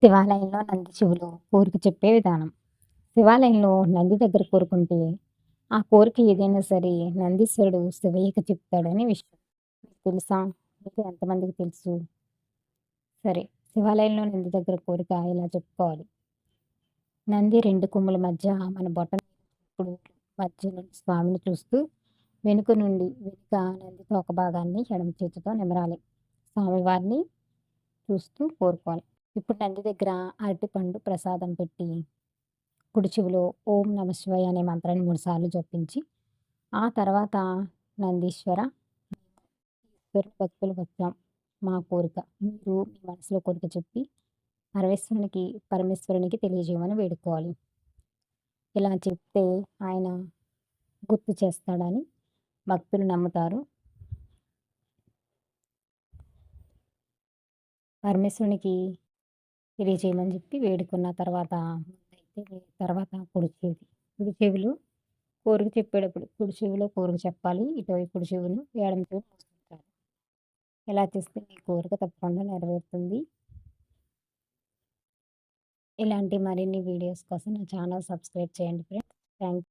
శివాలయంలో నంది చెవులు కోరిక చెప్పే విధానం. శివాలయంలో నంది దగ్గర కోరుకుంటే, ఆ కోరిక ఏదైనా సరే నందీశ్వరుడు శివయ్యకి చెప్తాడని విషయం. మీకు తెలుసా? మీలో ఎంతమందికి తెలుసు? సరే. శివాలయంలో నంది దగ్గర కోరిక ఇలా చెప్పుకోవాలి. నంది 2 కొమ్ముల మధ్య మన బొటనవేలు మధ్య నుండి స్వామిని చూస్తూ వెనుక నంది తోక భాగాన్ని ఎడమ చేతితో నిమరాలి. స్వామివారిని చూస్తూ కోరుకోవాలి. ఇప్పుడు నంది దగ్గర అరటిపండు ప్రసాదం పెట్టి కుడి చెవిలో ఓం నమ శివాయ అనే మంత్రాన్ని 3 సార్లు జపించి, ఆ తర్వాత నందీశ్వర ఈశ్వరుని భక్తులు వచ్చాం. మా కోరిక మీరు మీ మనసులో కోరిక చెప్పి పరమేశ్వరునికి తెలియజేయమని వేడుకోవాలి. ఇలా చెప్తే ఆయన గుర్తు చేస్తాడని భక్తులు నమ్ముతారు. పరమేశ్వరునికి తెలియజేయమని చెప్పి వేడుకున్న తర్వాత కుడి చెవిలో కోరిక చెప్పేటప్పుడు కుడి చెవిలో కోరిక చెప్పాలి. ఇటువైపు కుడి చెవిని ఎడమ చెవి మూసుకుంటారు. ఇలా చేస్తే మీ కోరిక తప్పకుండా నెరవేరుతుంది. ఇలాంటి మరిన్ని వీడియోస్ కోసం నా ఛానల్ సబ్స్క్రైబ్ చేయండి ఫ్రెండ్స్. థాంక్